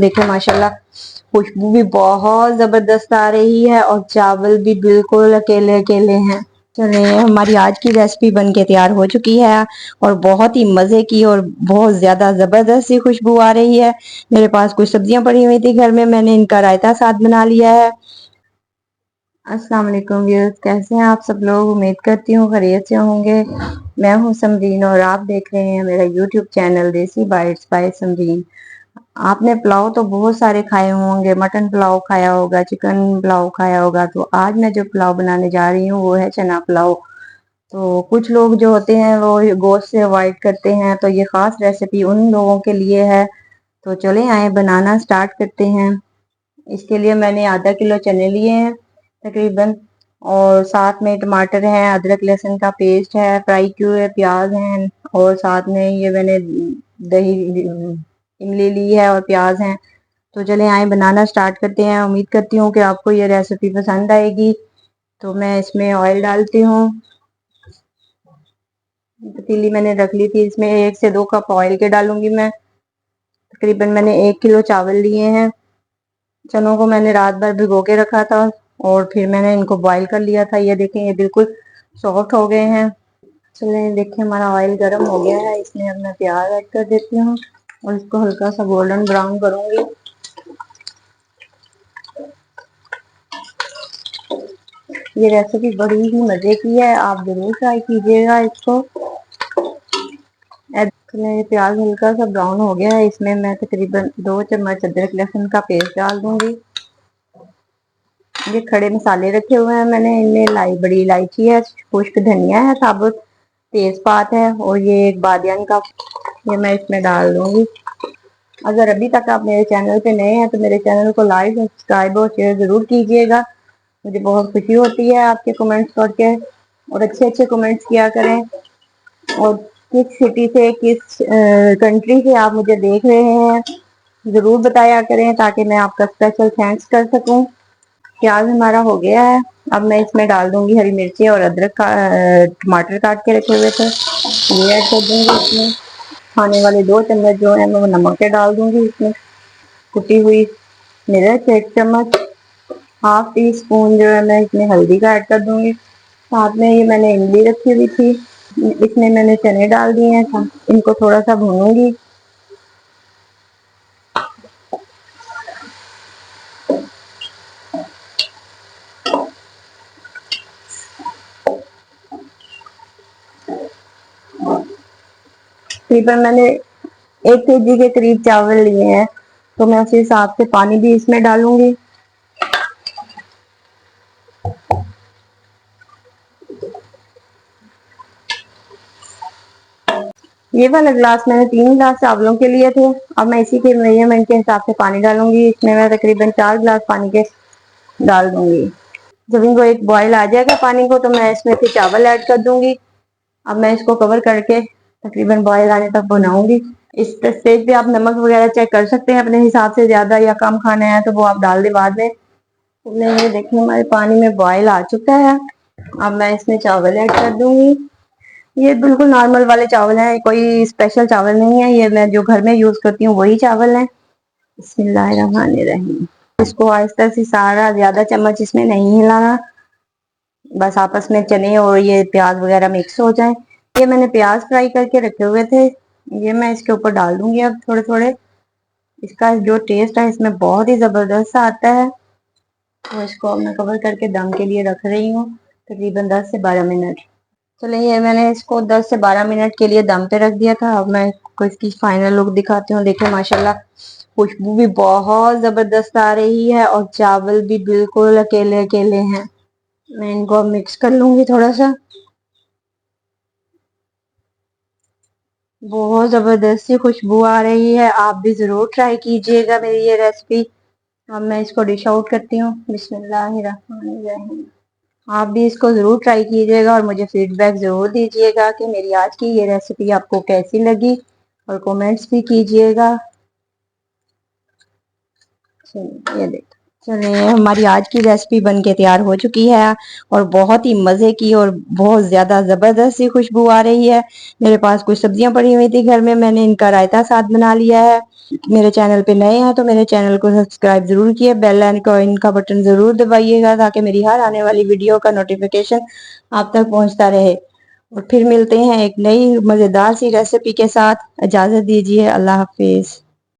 देखिए माशाल्लाह खुशबू भी बहुत जबरदस्त आ रही है और चावल भी बिल्कुल अकेले अकेले हैं। चलिए हमारी आज की रेसिपी बन के तैयार हो चुकी है और बहुत ही मजे की और बहुत ज्यादा जबरदस्त सी खुशबू आ रही है। मेरे पास कुछ सब्जियां पड़ी हुई थी घर में, मैंने इनका रायता साथ बना लिया है। अस्सलाम वालेकुम व्यूअर्स, कैसे हैं आप सब लोग? उम्मीद करती हूँ खैरियत से होंगे। मैं हूँ समरीन और आप देख रहे हैं मेरा यूट्यूब चैनल देसी बाइट्स बाय समरीन। आपने पुलाव तो बहुत सारे खाए होंगे, मटन पुलाव खाया होगा, चिकन पुलाव खाया होगा। तो आज मैं जो पुलाव बनाने जा रही हूँ वो है चना पुलाव। तो कुछ लोग जो होते हैं वो गोश्त से अवॉइड करते हैं, तो ये खास रेसिपी उन लोगों के लिए है। तो चले आए बनाना स्टार्ट करते हैं। इसके लिए मैंने आधा किलो चने लिए हैं तकरीबन, और साथ में टमाटर है, अदरक लहसुन का पेस्ट है, फ्राई किए हुए प्याज हैं, और साथ में ये मैंने दही इमली ली है और प्याज हैं। तो चले आए बनाना स्टार्ट करते हैं। उम्मीद करती हूँ कि आपको ये रेसिपी पसंद आएगी। तो मैं इसमें ऑयल डालती हूँ। पतीली मैंने रख ली थी, इसमें 1 से 2 कप ऑयल के डालूंगी मैं। तकरीबन मैंने 1 किलो चावल लिए हैं। चनों को मैंने रात भर भिगो के रखा था और फिर मैंने इनको बॉईल कर लिया था। ये देखें, ये बिल्कुल सॉफ्ट हो गए हैं। चलिए देखिए हमारा ऑयल गर्म हो गया है, इसमें अब मैं प्याज ऐड कर देती हूँ और इसको हल्का सा गोल्डन ब्राउन करूंगी। ये रेसिपी बड़ी ही मजे की है, आप जरूर ट्राई कीजिएगा इसको। चलिए प्याज हल्का सा ब्राउन हो गया है, इसमें मैं तकरीबन 2 चम्मच अदरक लहसुन का पेस्ट डाल दूंगी। ये खड़े मसाले रखे हुए हैं मैंने, इनमें बड़ी इलायची है, खुश्क धनिया है, साबुत तेजपात है और ये एक बादियान का, ये मैं इसमें डाल दूंगी। अगर अभी तक आप मेरे चैनल पे नए हैं तो मेरे चैनल को लाइक सब्सक्राइब और शेयर जरूर कीजिएगा। मुझे बहुत खुशी होती है आपके कमेंट्स पढ़ के, और अच्छे अच्छे कमेंट्स किया करें। और किस सिटी से, किस कंट्री से आप मुझे देख रहे हैं जरूर बताया करें, ताकि मैं आपका स्पेशल थैंक्स कर सकूं। प्याज हमारा हो गया है, अब मैं इसमें डाल दूंगी हरी मिर्ची और अदरक का टमाटर काट के रखे हुए थे, ये ऐड कर दूंगी इसमें। खाने वाले 2 चम्मच जो है मैं वो नमक के डाल दूंगी इसमें। कुटी हुई मिर्च 1 चम्मच, हाफ टी स्पून जो है मैं इसमें हल्दी का ऐड कर दूंगी। साथ में ये मैंने इमली रखी हुई थी, इसमें मैंने चने डाल दिए हैं, इनको थोड़ा सा भूनूंगी। तकरीबन मैंने 1 केजी के करीब चावल लिए हैं, तो मैं उसी हिसाब से पानी भी इसमें डालूंगी। ये वाला ग्लास मैंने 3 गिलास चावलों के लिए थे। अब मैं इसी के मेजरमेंट के हिसाब से पानी डालूंगी। इसमें मैं तकरीबन 4 गिलास पानी के डाल दूंगी। जब इनको एक बॉईल आ जाएगा पानी को, तो मैं इसमें फिर चावल ऐड कर दूंगी। अब मैं इसको कवर करके तकरीबन बॉईल आने तक बनाऊंगी। इस स्टेज पे आप नमक वगैरह चेक कर सकते हैं अपने हिसाब से, ज्यादा या कम खाना है तो वो आप डाल दें बाद में। तो ये देखिए हमारे पानी में बॉईल आ चुका है। अब मैं इसमें चावल ऐड कर दूंगी। ये बिल्कुल नॉर्मल वाले चावल हैं, कोई स्पेशल चावल नहीं है, ये मैं जो घर में यूज करती हूँ वही चावल है। बिस्मिल्लाहिर्रहमानिर्रहीम। इसको आहिस्ता से सारा, ज्यादा चम्मच इसमें नहीं हिलाना, बस आपस में चने और ये प्याज वगैरह मिक्स हो जाए। ये मैंने प्याज फ्राई करके रखे हुए थे, ये मैं इसके ऊपर डाल दूंगी अब थोड़े थोड़े। इसका जो टेस्ट है इसमें बहुत ही जबरदस्त आता है। तो इसको मैं कवर करके दम के लिए रख रही हूँ तकरीबन 10 से 12 मिनट। चलिए ये मैंने इसको 10 से 12 मिनट के लिए दम पे रख दिया था। अब मैं इसको इसकी फाइनल लुक दिखाती हूँ। देखिए माशाल्लाह खुशबू भी बहुत जबरदस्त आ रही है और चावल भी बिल्कुल अकेले अकेले हैं। मैं इनको अब मिक्स कर लूंगी थोड़ा सा। बहुत जबरदस्त सी खुशबू आ रही है, आप भी जरूर ट्राई कीजिएगा मेरी ये रेसिपी। अब मैं इसको डिश आउट करती हूँ। बिस्मिल्लाहिर्रहमानिर्रहीम। आप भी इसको जरूर ट्राई कीजिएगा और मुझे फीडबैक जरूर दीजिएगा कि मेरी आज की ये रेसिपी आपको कैसी लगी, और कमेंट्स भी कीजिएगा। चलिए ये देख, चलिए हमारी आज की रेसिपी बन के तैयार हो चुकी है और बहुत ही मजे की और बहुत ज्यादा जबरदस्त सी खुशबू आ रही है। मेरे पास कुछ सब्जियां पड़ी हुई थी घर में, मैंने इनका रायता साथ बना लिया है। मेरे चैनल पे नए हैं तो मेरे चैनल को सब्सक्राइब जरूर किए, बेल आइकन का बटन जरूर दबाइएगा ताकि मेरी हर आने वाली वीडियो का नोटिफिकेशन आप तक पहुंचता रहे। और फिर मिलते हैं एक नई मजेदार सी रेसिपी के साथ। इजाजत दीजिए, अल्लाह हाफिज।